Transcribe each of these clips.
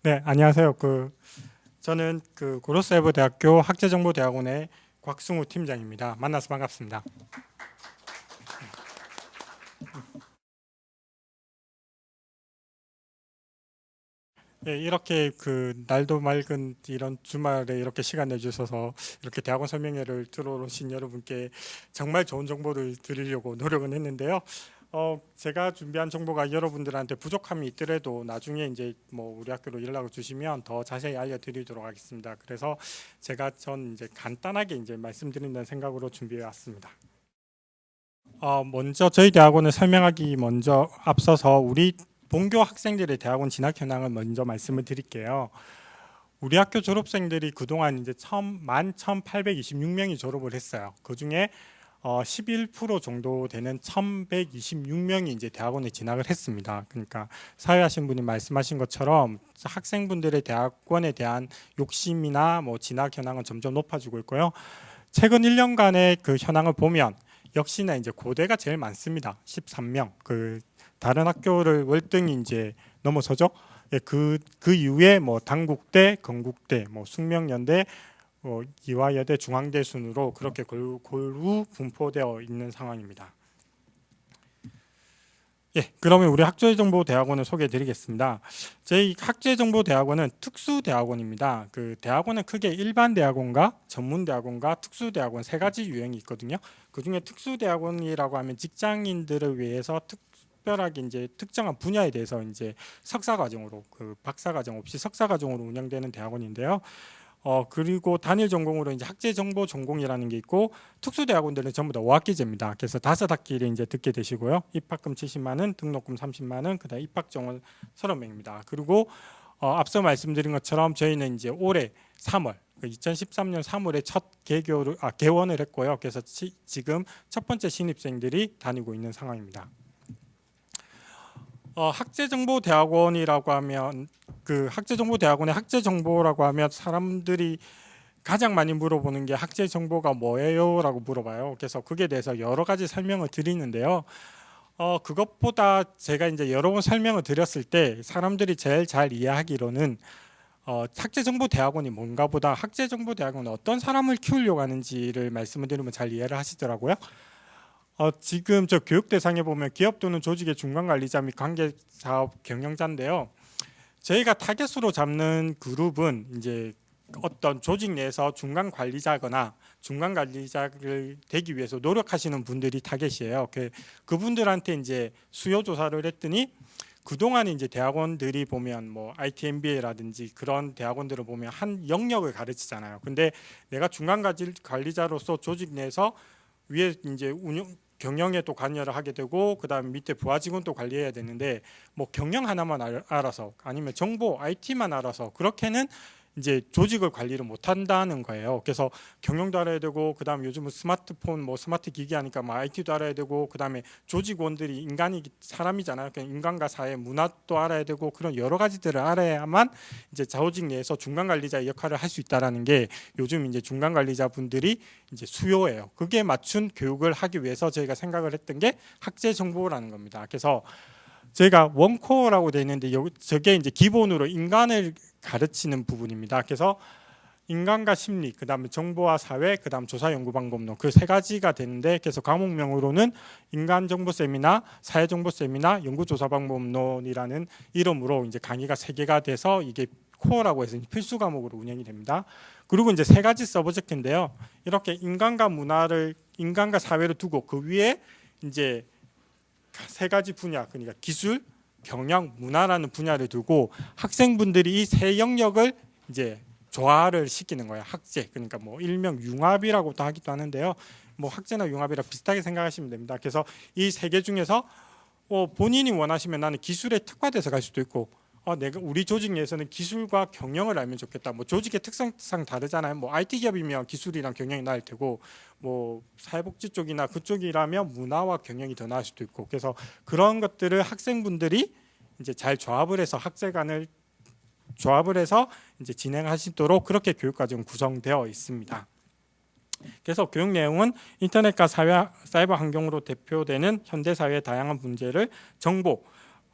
네, 안녕하세요. 저는 고로세이버대학교 학제정보대학원의 곽승우 팀장입니다. 만나서 반갑습니다. 예, 이렇게 날도 맑은 이런 주말에 이렇게 시간 내주셔서 이렇게 대학원 설명회를 들어오신 여러분께 정말 좋은 정보를 드리려고 노력은 했는데요. 제가 준비한 정보가 여러분들한테 부족함이 있더라도 나중에 이제 뭐 우리 학교로 연락을 주시면 더 자세히 알려드리도록 하겠습니다. 그래서 전 이제 간단하게 이제 말씀드린다는 생각으로 준비해 왔습니다. 먼저 저희 대학원을 설명하기 먼저 앞서서 우리 본교 학생들의 대학원 진학 현황을 먼저 말씀을 드릴게요. 우리 학교 졸업생들이 그동안 이제 11,826명이 졸업을 했어요. 그 중에 11% 정도 되는 1,126명이 이제 대학원에 진학을 했습니다. 그러니까 사회하신 분이 말씀하신 것처럼 학생분들의 대학원에 대한 욕심이나 뭐 진학 현황은 점점 높아지고 있고요. 최근 1년간의 그 현황을 보면 역시나 이제 고대가 제일 많습니다. 13명. 다른 학교를 월등히 이제 넘어서죠. 예, 그 이후에 뭐 단국대, 건국대, 뭐 숙명여대, 이화여대, 중앙대 순으로 그렇게 골루 분포되어 있는 상황입니다. 예, 그러면 우리 학제정보대학원을 소개해드리겠습니다. 저희 학제정보대학원은 특수대학원입니다. 그 대학원은 크게 일반 대학원과 전문 대학원과 특수대학원 세 가지 유형이 있거든요. 그 중에 특수대학원이라고 하면 직장인들을 위해서 특별하게 이제 특정한 분야에 대해서 이제 석사 과정으로 박사 과정 없이 석사 과정으로 운영되는 대학원인데요. 그리고 단일 전공으로 이제 학제정보 전공이라는 게 있고 특수대학원들은 전부 다 5학기제입니다. 그래서 5학기를 이제 듣게 되시고요. 입학금 70만 원, 등록금 30만 원, 그다음 입학 정원 30명입니다. 그리고 앞서 말씀드린 것처럼 저희는 이제 올해 3월 2013년 3월에 첫 개원을 했고요. 그래서 지금 첫 번째 신입생들이 다니고 있는 상황입니다. 학제정보대학원이라고 하면 학제정보대학원의 학제정보라고 하면 사람들이 가장 많이 물어보는 게 학제정보가 뭐예요? 라고 물어봐요. 그래서 그게 대해서 여러 가지 설명을 드리는데요. 그것보다 제가 이제 여러 번 설명을 드렸을 때 사람들이 제일 잘 이해하기로는 학제정보대학원이 뭔가 보다 학제정보대학원은 어떤 사람을 키우려고 하는지를 말씀을 드리면 잘 이해를 하시더라고요. 지금 저 교육 대상에 보면 기업 또는 조직의 중간 관리자 및 관계 사업 경영자인데요. 저희가 타겟으로 잡는 그룹은 이제 어떤 조직 내에서 중간 관리자거나 중간 관리자를 되기 위해서 노력하시는 분들이 타겟이에요. 그분들한테 이제 수요 조사를 했더니 그동안 이제 대학원들이 보면 뭐 IT MBA라든지 그런 대학원들을 보면 한 영역을 가르치잖아요. 근데 내가 중간 관리자로서 조직 내에서 위에 이제 경영에 또 관여를 하게 되고 그다음 밑에 부하 직원도 관리해야 되는데 뭐 경영 하나만 알아서 아니면 정보 IT만 알아서 그렇게는 이제 조직을 관리를 못 한다는 거예요. 그래서 경영도 알아야 되고 그다음 요즘은 스마트폰 뭐 스마트 기기 하니까 뭐 IT도 알아야 되고 그다음에 조직원들이 사람이잖아요. 그러니까 인간과 사회 문화도 알아야 되고 그런 여러 가지들을 알아야만 이제 조직 내에서 중간 관리자의 역할을 할 수 있다라는 게 요즘 이제 중간 관리자분들이 이제 수요예요. 그게 맞춘 교육을 하기 위해서 저희가 생각을 했던 게 학제 정보라는 겁니다. 그래서 저희가 원코어라고 되어 있는데 저게 이제 기본으로 인간을 가르치는 부분입니다. 그래서 인간과 심리, 그다음에 정보와 사회, 그다음 조사 연구 방법론 그 세 가지가 되는데 그래서 과목명으로는 인간 정보 세미나, 사회 정보 세미나, 연구 조사 방법론이라는 이름으로 이제 강의가 3개가 돼서 이게 코어라고 해서 필수 과목으로 운영이 됩니다. 그리고 이제 3가지 서브젝트인데요. 이렇게 인간과 사회를 두고 그 위에 이제 3가지 분야, 그러니까 기술, 경영, 문화라는 분야를 두고 학생분들이 이 3영역을 이제 조화를 시키는 거예요. 학제, 그러니까 뭐 일명 융합이라고도 하기도 하는데요. 뭐 학제나 융합이랑 비슷하게 생각하시면 됩니다. 그래서 이 3개 중에서 본인이 원하시면 나는 기술에 특화돼서 갈 수도 있고 내가 우리 조직 내에서는 기술과 경영을 알면 좋겠다. 뭐 조직의 특성상 다르잖아요. 뭐 IT 기업이면 기술이랑 경영이 나을 테고 뭐 사회복지 쪽이나 그쪽이라면 문화와 경영이 더 나을 수도 있고 그래서 그런 것들을 학생분들이 이제 잘 조합을 해서 학제간을 조합을 해서 이제 진행하시도록 그렇게 교육과정 구성되어 있습니다. 그래서 교육 내용은 인터넷과 사이버 환경으로 대표되는 현대 사회의 다양한 문제를 정보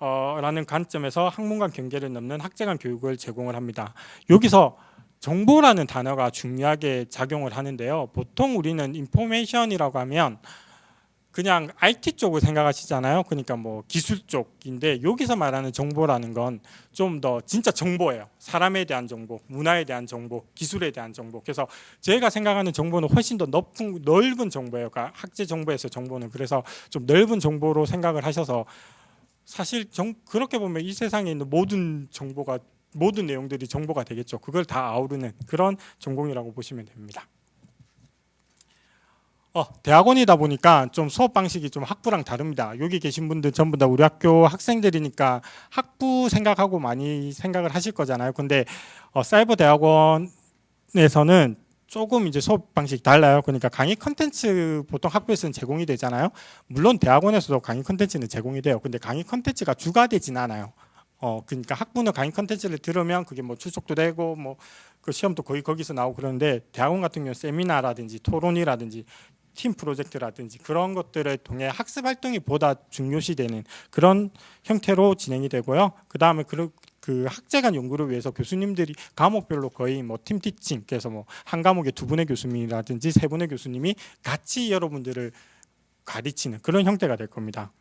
라는 관점에서 학문간 경계를 넘는 학제간 교육을 제공을 합니다. 여기서 정보라는 단어가 중요하게 작용을 하는데요. 보통 우리는 인포메이션이라고 하면 그냥 IT 쪽을 생각하시잖아요. 그러니까 뭐 기술 쪽인데 여기서 말하는 정보라는 건 좀 더 진짜 정보예요. 사람에 대한 정보, 문화에 대한 정보, 기술에 대한 정보. 그래서 제가 생각하는 정보는 훨씬 더 넓은 정보예요. 그러니까 학제 정보에서 정보는 그래서 좀 넓은 정보로 생각을 하셔서 사실 그렇게 보면 이 세상에 있는 모든 정보가 모든 내용들이 정보가 되겠죠. 그걸 다 아우르는 그런 전공이라고 보시면 됩니다. 대학원이다 보니까 좀 수업 방식이 좀 학부랑 다릅니다. 여기 계신 분들 전부 다 우리 학교 학생들이니까 학부 생각하고 많이 생각을 하실 거잖아요. 근데 사이버 대학원에서는 조금 이제 수업 방식이 달라요. 그러니까 강의 컨텐츠 보통 학부에서는 제공이 되잖아요. 물론 대학원에서도 강의 컨텐츠는 제공이 돼요. 근데 강의 컨텐츠가 주가 되진 않아요. 그러니까 학부는 강의 컨텐츠를 들으면 그게 뭐 출석도 되고 뭐 그 시험도 거의 거기서 나오고 그러는데 대학원 같은 경우는 세미나라든지 토론이라든지 팀 프로젝트라든지 그런 것들을 통해 학습 활동이 보다 중요시되는 그런 형태로 진행이 되고요. 그다음에 그 학제간 연구를 위해서 교수님들이 과목별로 거의 뭐 팀 티칭 그래서 뭐 한 과목에 두 분의 교수님이라든지 세 분의 교수님이 같이 여러분들을 가르치는 그런 형태가 될 겁니다.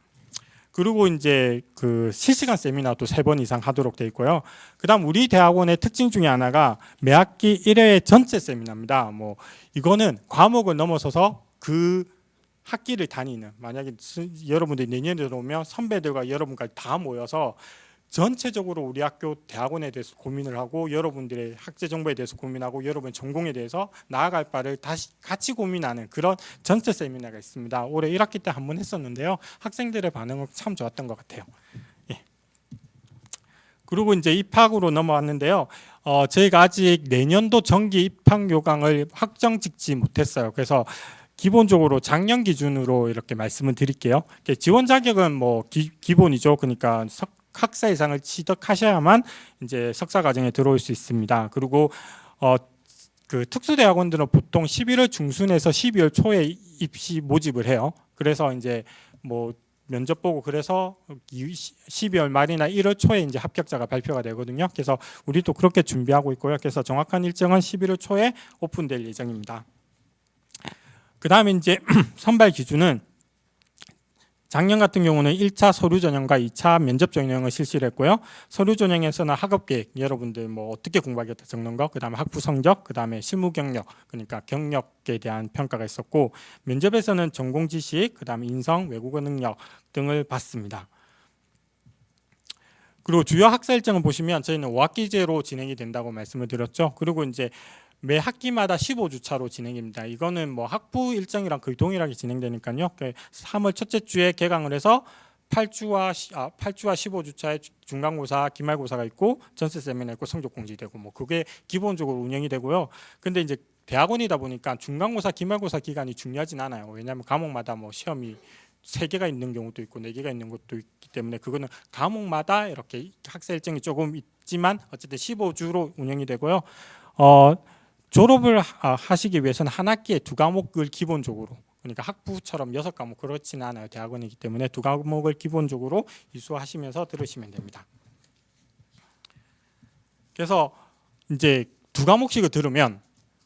그리고 이제 그 실시간 세미나도 3번 이상 하도록 되어 있고요. 그다음 우리 대학원의 특징 중에 하나가 매 학기 1회 전체 세미나입니다. 뭐 이거는 과목을 넘어서서 그 학기를 다니는 만약에 여러분들이 내년에 들어오면 선배들과 여러분까지 다 모여서 전체적으로 우리 학교 대학원에 대해서 고민을 하고 여러분들의 학제 정보에 대해서 고민하고 여러분의 전공에 대해서 나아갈 바를 다시 같이 고민하는 그런 전체 세미나가 있습니다. 올해 1학기 때 한 번 했었는데요. 학생들의 반응은 참 좋았던 것 같아요. 예. 그리고 이제 입학으로 넘어왔는데요. 저희가 아직 내년도 정기 입학 요강을 확정 짓지 못했어요. 그래서 기본적으로 작년 기준으로 이렇게 말씀을 드릴게요. 지원 자격은 뭐 기본이죠. 그러니까 학사 이상을 취득하셔야만 이제 석사 과정에 들어올 수 있습니다. 그리고 그 특수대학원들은 보통 11월 중순에서 12월 초에 입시 모집을 해요. 그래서 이제 뭐 면접 보고 그래서 12월 말이나 1월 초에 이제 합격자가 발표가 되거든요. 그래서 우리도 그렇게 준비하고 있고요. 그래서 정확한 일정은 11월 초에 오픈될 예정입니다. 그 다음에 이제 선발 기준은 작년 같은 경우는 1차 서류 전형과 2차 면접 전형을 실시를 했고요. 서류 전형에서는 학업 계획, 여러분들 뭐 어떻게 공부하겠다 적는 거, 그 다음에 학부 성적, 그 다음에 실무 경력, 그러니까 경력에 대한 평가가 있었고, 면접에서는 전공 지식, 그 다음에 인성, 외국어 능력 등을 봤습니다. 그리고 주요 학사 일정을 보시면 저희는 5학기제로 진행이 된다고 말씀을 드렸죠. 그리고 이제 매 학기마다 15주차로 진행입니다. 이거는 뭐 학부 일정이랑 거의 동일하게 진행되니까요. 3월 첫째 주에 개강을 해서 8주와 15주차에 중간고사, 기말고사가 있고 전체 세미나 있고 성적 공지되고 뭐 그게 기본적으로 운영이 되고요. 근데 이제 대학원이다 보니까 중간고사, 기말고사 기간이 중요하진 않아요. 왜냐하면 과목마다 뭐 시험이 3개가 있는 경우도 있고 4개가 있는 것도 있기 때문에 그거는 과목마다 이렇게 학사 일정이 조금 있지만 어쨌든 15주로 운영이 되고요. 졸업을 하시기 위해서는 한 학기에 2과목을 기본적으로 그러니까 학부처럼 6과목 그렇지는 않아요. 대학원이기 때문에 2과목을 기본적으로 이수하시면서 들으시면 됩니다. 그래서 이제 2과목씩을 들으면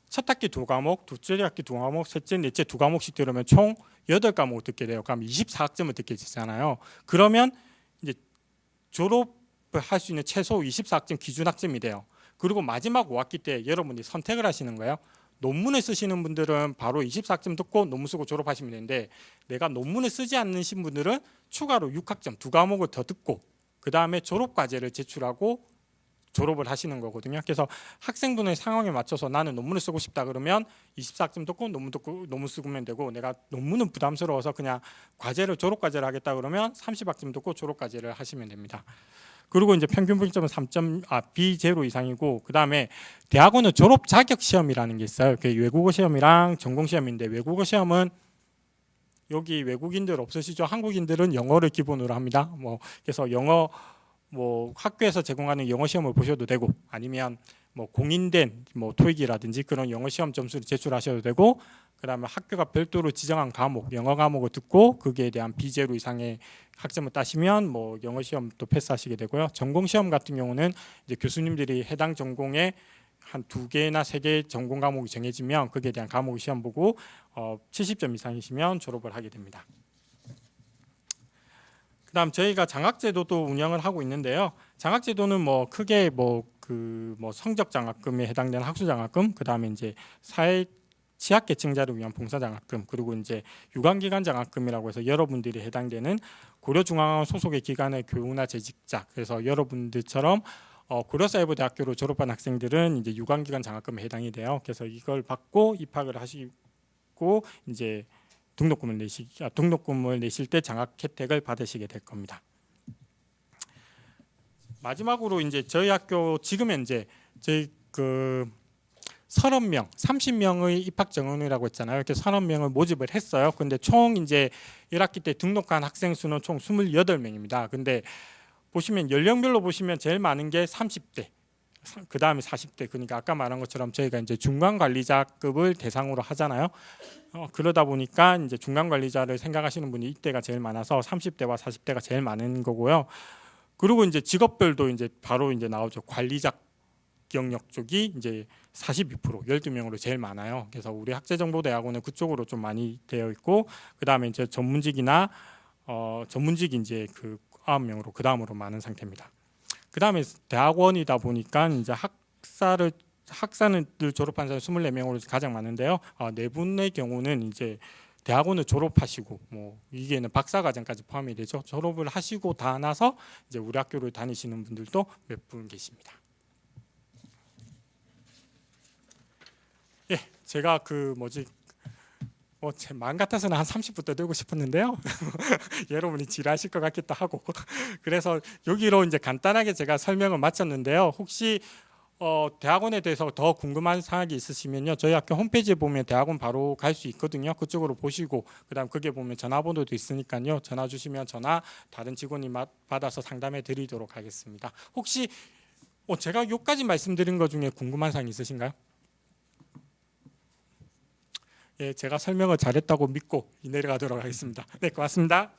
첫 학기 2과목, 둘째 학기 2과목, 셋째, 넷째 2과목씩 들으면 총 8과목을 듣게 돼요. 그럼 24학점을 듣게 되잖아요. 그러면 이제 졸업을 할 수 있는 최소 24학점 기준 학점이 돼요. 그리고 마지막 5학기 때 여러분이 선택을 하시는 거예요. 논문을 쓰시는 분들은 바로 24학점 듣고 논문 쓰고 졸업하시면 되는데 내가 논문을 쓰지 않으신 분들은 추가로 6학점 2과목을 더 듣고 그 다음에 졸업과제를 제출하고 졸업을 하시는 거거든요. 그래서 학생분의 상황에 맞춰서 나는 논문을 쓰고 싶다 그러면 24학점 듣고 논문 쓰면 되고 내가 논문은 부담스러워서 그냥 졸업과제를 하겠다 그러면 30학점 듣고 졸업과제를 하시면 됩니다. 그리고 이제 평균 분점은 B0 이상이고 그 다음에 대학원은 졸업 자격 시험이라는 게 있어요. 외국어 시험이랑 전공 시험인데 외국어 시험은 여기 외국인들 없으시죠? 한국인들은 영어를 기본으로 합니다. 뭐 그래서 영어 뭐 학교에서 제공하는 영어 시험을 보셔도 되고 아니면 뭐 공인된 뭐 토익이라든지 그런 영어 시험 점수를 제출하셔도 되고 그다음에 학교가 별도로 지정한 과목, 영어 과목을 듣고 거기에 대한 B0 이상의 학점을 따시면 뭐 영어 시험도 패스하시게 되고요. 전공 시험 같은 경우는 이제 교수님들이 해당 전공에 한 2개나 3개 전공 과목이 정해지면 거기에 대한 과목 시험 보고 70점 이상이시면 졸업을 하게 됩니다. 그다음 저희가 장학제도도 운영을 하고 있는데요. 장학제도는 뭐 크게 성적 장학금에 해당되는 학수 장학금, 그다음에 이제 사회 취약계층자를 위한 봉사장학금, 그리고 이제 유관기관 장학금이라고 해서 여러분들이 해당되는 고려중앙원 소속의 기관의 교우나 재직자, 그래서 여러분들처럼 고려사이버대학교로 졸업한 학생들은 이제 유관기관 장학금에 해당이 돼요. 그래서 이걸 받고 입학을 하시고 이제 등록금을 내실 때 장학 혜택을 받으시게 될 겁니다. 마지막으로 이제 저희 학교 지금 현재 저희 30명, 30명의 입학 정원이라고 했잖아요. 이렇게 30명을 모집을 했어요. 근데 총 이제 1학기 때 등록한 학생 수는 총 28명입니다. 근데 보시면 연령별로 보시면 제일 많은 게 30대, 그 다음에 40대. 그러니까 아까 말한 것처럼 저희가 이제 중간관리자급을 대상으로 하잖아요. 그러다 보니까 이제 중간관리자를 생각하시는 분이 이때가 제일 많아서 30대와 40대가 제일 많은 거고요. 그리고 이제 직업별도 이제 바로 이제 나오죠. 관리자 경력 쪽이 이제 42%, 12명으로 제일 많아요. 그래서 우리 학제정보대학원은 그쪽으로 좀 많이 되어 있고, 그 다음에 이제 전문직이나 전문직 이제 9명으로 그 다음으로 많은 상태입니다. 그 다음에 대학원이다 보니까 이제 학사를 졸업한 사람 24명으로 가장 많은데요. 4분의 경우는 이제 대학원을 졸업하시고 뭐 이게는 박사과정까지 포함이 되죠. 졸업을 하시고 다 나서 이제 우리 학교를 다니시는 분들도 몇 분 계십니다. 예, 제가 제 마음 같아서는 한 30분 떠들고 싶었는데요. 여러분이 지루하실 것 같기도 하고 그래서 여기로 이제 간단하게 제가 설명을 마쳤는데요. 혹시 대학원에 대해서 더 궁금한 사항이 있으시면요, 저희 학교 홈페이지에 보면 대학원 바로 갈 수 있거든요. 그쪽으로 보시고 그다음 거기에 보면 전화번호도 있으니까요, 전화 주시면 전화 다른 직원이 받아서 상담해 드리도록 하겠습니다. 혹시 제가 여기까지 말씀드린 것 중에 궁금한 사항 있으신가요? 예, 제가 설명을 잘했다고 믿고 내려가도록 하겠습니다. 네, 고맙습니다.